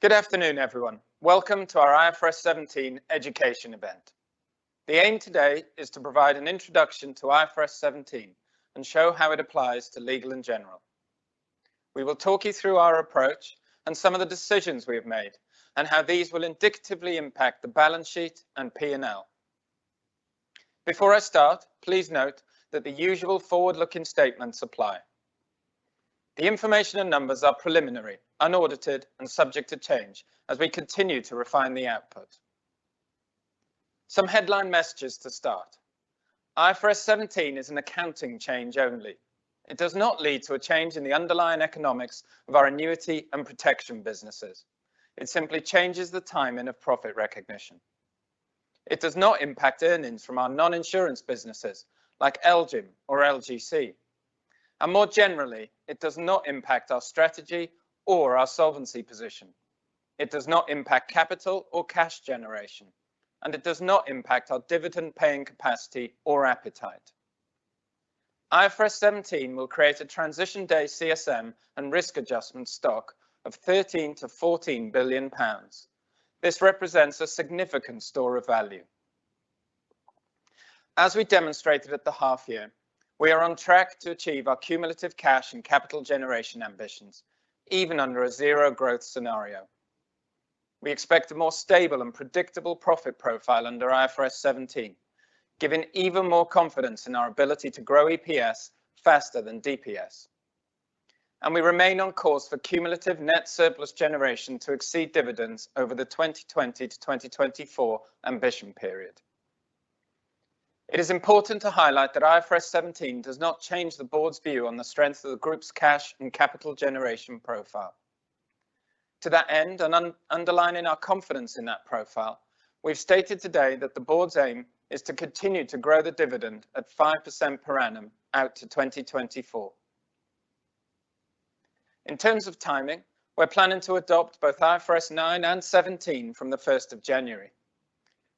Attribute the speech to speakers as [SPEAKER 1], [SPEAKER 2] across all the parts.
[SPEAKER 1] Good afternoon, everyone. Welcome to our IFRS 17 education event. The aim today is to provide an introduction to IFRS 17 and show how it applies to legal and general. We will talk you through our approach and some of the decisions we have made and how these will indicatively impact the balance sheet and P&L. Before I start, please note that the usual forward-looking statements apply. The information and numbers are preliminary, unaudited and subject to change as we continue to refine the output. Some headline messages to start. IFRS 17 is an accounting change only. It does not lead to a change in the underlying economics of our annuity and protection businesses. It simply changes the timing of profit recognition. It does not impact earnings from our non-insurance businesses like LGIM or LGC. And more generally, it does not impact our strategy or our solvency position. It does not impact capital or cash generation, and it does not impact our dividend paying capacity or appetite. IFRS 17 will create a transition day CSM and risk adjustment stock of 13 to 14 billion pounds. This represents a significant store of value. As we demonstrated at the half year, we are on track to achieve our cumulative cash and capital generation ambitions, even under a zero growth scenario. We expect a more stable and predictable profit profile under IFRS 17, giving even more confidence in our ability to grow EPS faster than DPS. And we remain on course for cumulative net surplus generation to exceed dividends over the 2020 to 2024 ambition period. It is important to highlight that IFRS 17 does not change the board's view on the strength of the group's cash and capital generation profile. To that end, and underlining our confidence in that profile, we've stated today that the board's aim is to continue to grow the dividend at 5% per annum out to 2024. In terms of timing, we're planning to adopt both IFRS 9 and 17 from the 1st of January.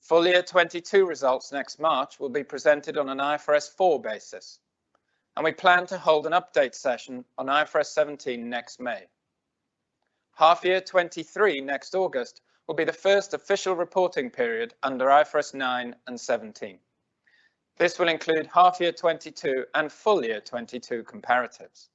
[SPEAKER 1] Full year 22 results next March will be presented on an IFRS 4 basis, and we plan to hold an update session on IFRS 17 next May. Half year 23 next August will be the first official reporting period under IFRS 9 and 17. This will include half year 22 and full year 22 comparatives.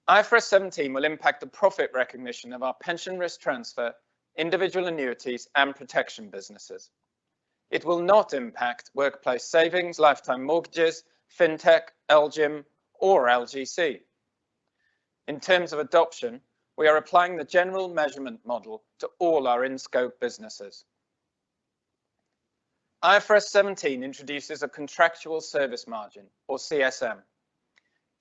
[SPEAKER 1] IFRS 17 will impact the profit recognition of our pension risk transfer, individual annuities and protection businesses. It will not impact workplace savings, lifetime mortgages, fintech, LGIM or LGC. In terms of adoption, we are applying the general measurement model to all our in-scope businesses. IFRS 17 introduces a contractual service margin, or CSM.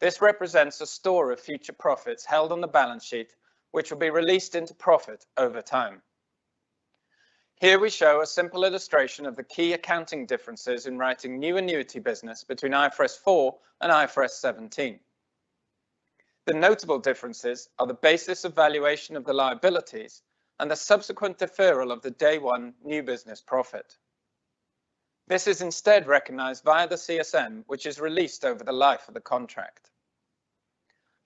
[SPEAKER 1] This represents a store of future profits held on the balance sheet, which will be released into profit over time. Here we show a simple illustration of the key accounting differences in writing new annuity business between IFRS 4 and IFRS 17. The notable differences are the basis of valuation of the liabilities and the subsequent deferral of the day one new business profit. This is instead recognized via the CSM, which is released over the life of the contract.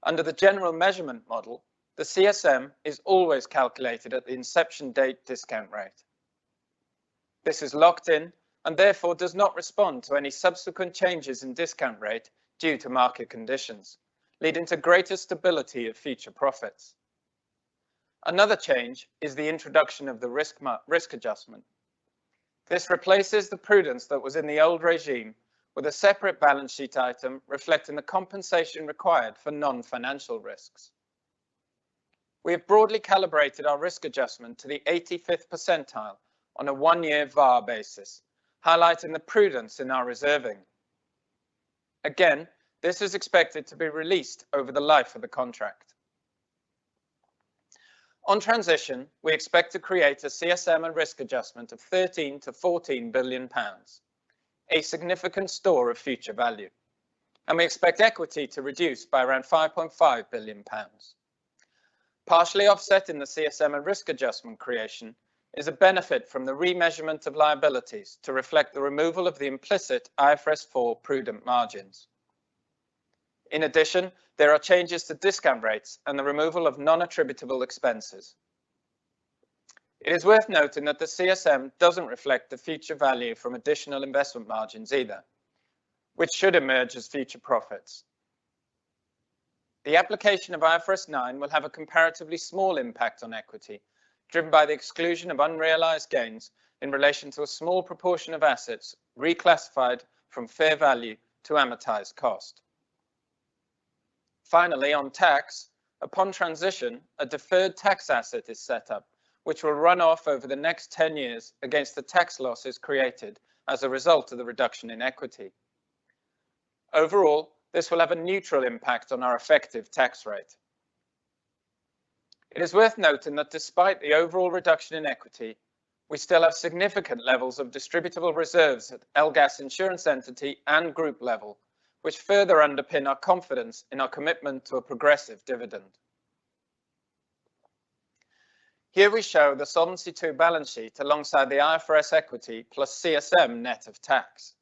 [SPEAKER 1] Under the general measurement model, the CSM is always calculated at the inception date discount rate. This is locked in and therefore does not respond to any subsequent changes in discount rate due to market conditions, leading to greater stability of future profits. Another change is the introduction of the risk adjustment. This replaces the prudence that was in the old regime with a separate balance sheet item reflecting the compensation required for non-financial risks. We have broadly calibrated our risk adjustment to the 85th percentile on a one-year VAR basis, highlighting the prudence in our reserving. Again, this is expected to be released over the life of the contract. On transition, we expect to create a CSM and risk adjustment of 13 to 14 billion pounds, a significant store of future value, and we expect equity to reduce by around 5.5 billion pounds. Partially offset in the CSM and risk adjustment creation is a benefit from the remeasurement of liabilities to reflect the removal of the implicit IFRS 4 prudent margins. In addition, there are changes to discount rates and the removal of non-attributable expenses. It is worth noting that the CSM doesn't reflect the future value from additional investment margins either, which should emerge as future profits. The application of IFRS 9 will have a comparatively small impact on equity, driven by the exclusion of unrealized gains in relation to a small proportion of assets reclassified from fair value to amortized cost. Finally, on tax, upon transition, a deferred tax asset is set up, which will run off over the next 10 years against the tax losses created as a result of the reduction in equity. Overall, this will have a neutral impact on our effective tax rate. It is worth noting that despite the overall reduction in equity, we still have significant levels of distributable reserves at LGAS insurance entity and group level, which further underpin our confidence in our commitment to a progressive dividend. Here we show the Solvency II balance sheet alongside the IFRS equity plus CSM net of tax.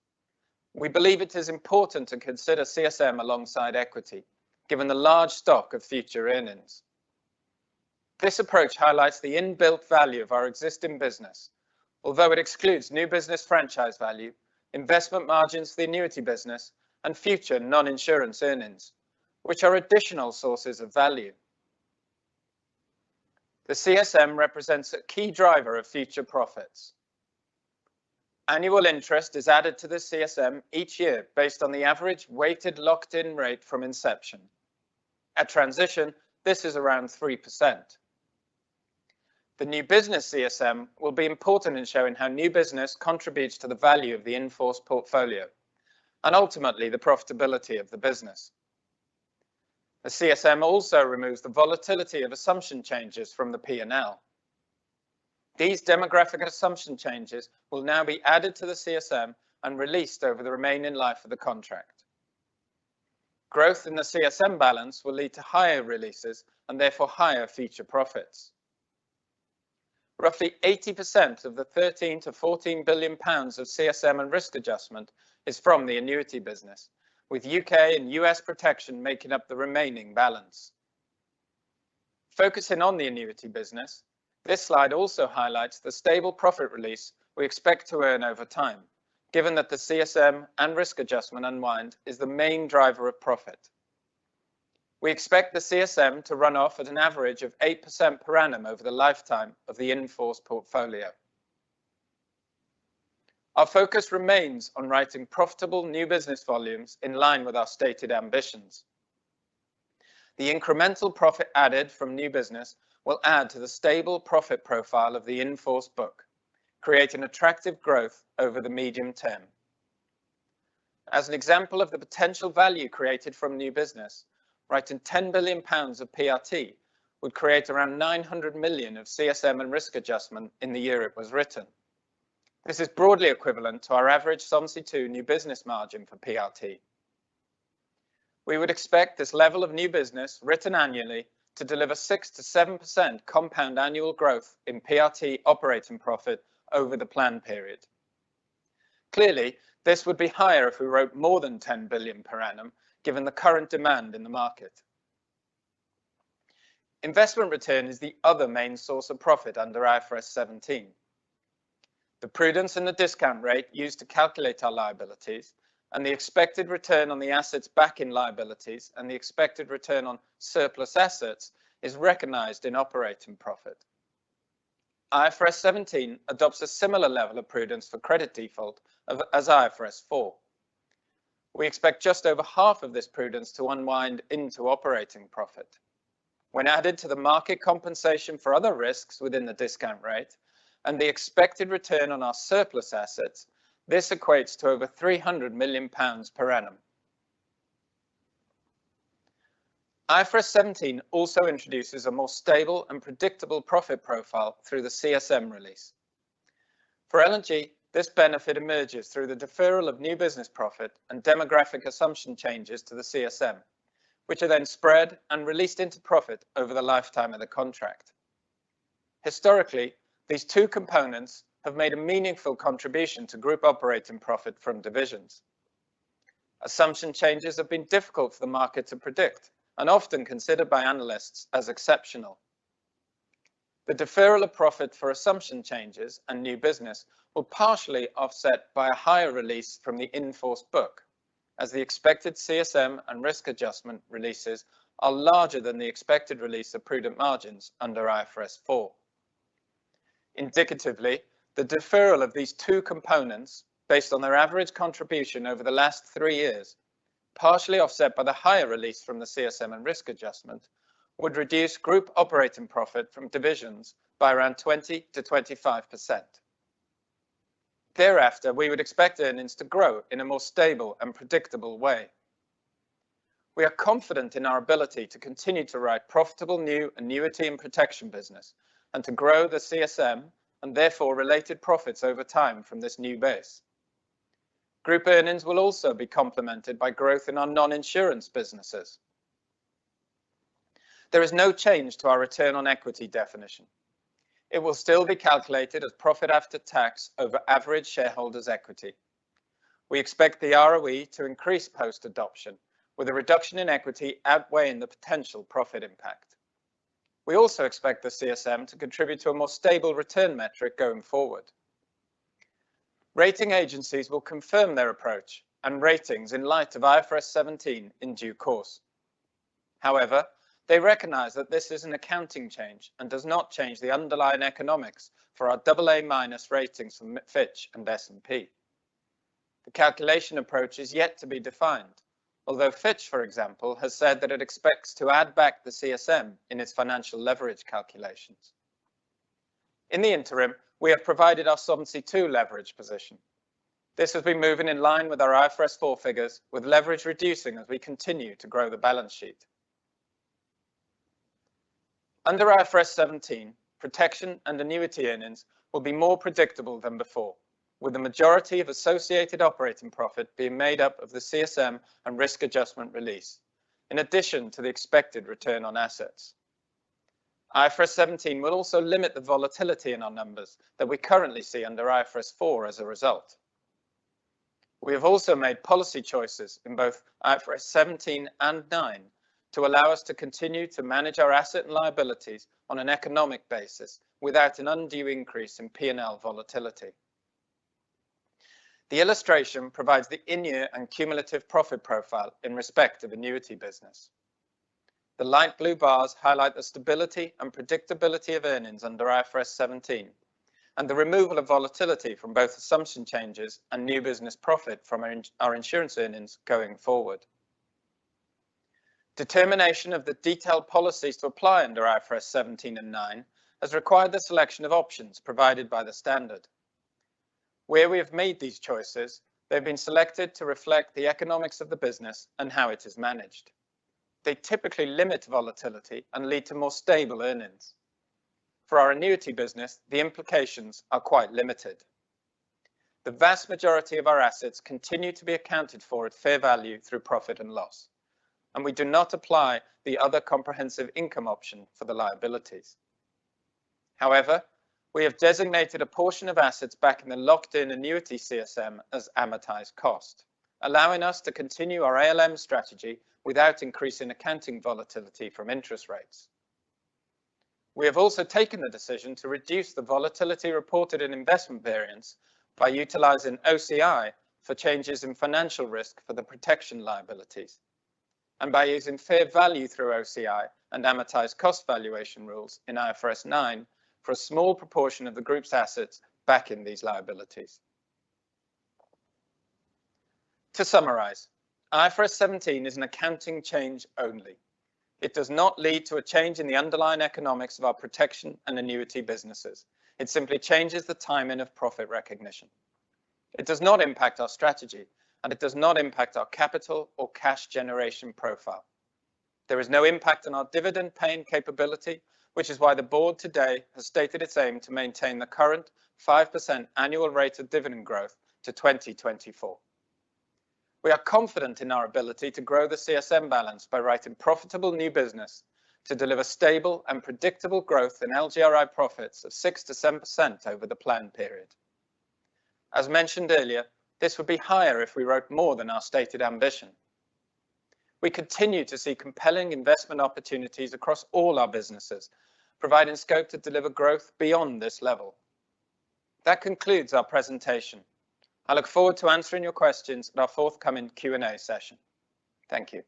[SPEAKER 1] We believe it is important to consider CSM alongside equity, given the large stock of future earnings. This approach highlights the inbuilt value of our existing business, although it excludes new business franchise value, investment margins for the annuity business, and future non-insurance earnings, which are additional sources of value. The CSM represents a key driver of future profits. Annual interest is added to the CSM each year based on the average weighted locked-in rate from inception. At transition, this is around 3%. The new business CSM will be important in showing how new business contributes to the value of the in-force portfolio and ultimately the profitability of the business. The CSM also removes the volatility of assumption changes from the P&L. These demographic assumption changes will now be added to the CSM and released over the remaining life of the contract. Growth in the CSM balance will lead to higher releases and therefore higher future profits. Roughly 80% of the 13 to 14 billion pounds of CSM and risk adjustment is from the annuity business, with UK and US protection making up the remaining balance. Focusing on the annuity business, this slide also highlights the stable profit release we expect to earn over time, given that the CSM and risk adjustment unwind is the main driver of profit. We expect the CSM to run off at an average of 8% per annum over the lifetime of the in-force portfolio. Our focus remains on writing profitable new business volumes in line with our stated ambitions. The incremental profit added from new business will add to the stable profit profile of the in-force book, creating attractive growth over the medium term. As an example of the potential value created from new business, writing £10 billion of PRT would create around 900 million of CSM and risk adjustment in the year it was written. This is broadly equivalent to our average Solvency II new business margin for PRT. We would expect this level of new business written annually to deliver 6 to 7% compound annual growth in PRT operating profit over the plan period. Clearly, this would be higher if we wrote more than 10 billion per annum, given the current demand in the market. Investment return is the other main source of profit under IFRS 17. The prudence in the discount rate used to calculate our liabilities and the expected return on the assets backing liabilities and the expected return on surplus assets is recognized in operating profit. IFRS 17 adopts a similar level of prudence for credit default as IFRS 4. We expect just over half of this prudence to unwind into operating profit. When added to the market compensation for other risks within the discount rate and the expected return on our surplus assets, this equates to over £300 million per annum. IFRS 17 also introduces a more stable and predictable profit profile through the CSM release. For L&G, this benefit emerges through the deferral of new business profit and demographic assumption changes to the CSM, which are then spread and released into profit over the lifetime of the contract. Historically, these two components have made a meaningful contribution to group operating profit from divisions. Assumption changes have been difficult for the market to predict and often considered by analysts as exceptional. The deferral of profit for assumption changes and new business will partially offset by a higher release from the in-force book, as the expected CSM and risk adjustment releases are larger than the expected release of prudent margins under IFRS 4. Indicatively, the deferral of these two components, based on their average contribution over the last 3 years, partially offset by the higher release from the CSM and risk adjustment, would reduce group operating profit from divisions by around 20 to 25%. Thereafter, we would expect earnings to grow in a more stable and predictable way. We are confident in our ability to continue to write profitable new annuity and protection business and to grow the CSM and therefore related profits over time from this new base. Group earnings will also be complemented by growth in our non-insurance businesses. There is no change to our return on equity definition. It will still be calculated as profit after tax over average shareholders' equity. We expect the ROE to increase post-adoption, with a reduction in equity outweighing the potential profit impact. We also expect the CSM to contribute to a more stable return metric going forward. Rating agencies will confirm their approach and ratings in light of IFRS 17 in due course. However, they recognise that this is an accounting change and does not change the underlying economics for our AA- ratings from Fitch and S&P. The calculation approach is yet to be defined, although Fitch, for example, has said that it expects to add back the CSM in its financial leverage calculations. In the interim, we have provided our Solvency II leverage position. This has been moving in line with our IFRS 4 figures, with leverage reducing as we continue to grow the balance sheet. Under IFRS 17, protection and annuity earnings will be more predictable than before, with the majority of associated operating profit being made up of the CSM and risk adjustment release, in addition to the expected return on assets. IFRS 17 will also limit the volatility in our numbers that we currently see under IFRS 4 as a result. We have also made policy choices in both IFRS 17 and 9 to allow us to continue to manage our asset and liabilities on an economic basis without an undue increase in P&L volatility. The illustration provides the in-year and cumulative profit profile in respect of annuity business. The light blue bars highlight the stability and predictability of earnings under IFRS 17 and the removal of volatility from both assumption changes and new business profit from our insurance earnings going forward. Determination of the detailed policies to apply under IFRS 17 and 9 has required the selection of options provided by the standard. Where we have made these choices, they've been selected to reflect the economics of the business and how it is managed. They typically limit volatility and lead to more stable earnings. For our annuity business, the implications are quite limited. The vast majority of our assets continue to be accounted for at fair value through profit and loss, and we do not apply the other comprehensive income option for the liabilities. However, we have designated a portion of assets back in the locked-in annuity CSM as amortized cost, allowing us to continue our ALM strategy without increasing accounting volatility from interest rates. We have also taken the decision to reduce the volatility reported in investment variance by utilizing OCI for changes in financial risk for the protection liabilities, and by using fair value through OCI and amortized cost valuation rules in IFRS 9 for a small proportion of the group's assets back in these liabilities. To summarize, IFRS 17 is an accounting change only. It does not lead to a change in the underlying economics of our protection and annuity businesses. It simply changes the timing of profit recognition. It does not impact our strategy, and it does not impact our capital or cash generation profile. There is no impact on our dividend paying capability, which is why the board today has stated its aim to maintain the current 5% annual rate of dividend growth to 2024. We are confident in our ability to grow the CSM balance by writing profitable new business to deliver stable and predictable growth in LGRI profits of 6 to 7% over the planned period. As mentioned earlier, This would be higher if we wrote more than our stated ambition. We continue to see compelling investment opportunities across all our businesses, providing scope to deliver growth beyond this level. That concludes our presentation. I look forward to answering your questions at our forthcoming Q&A session. Thank you.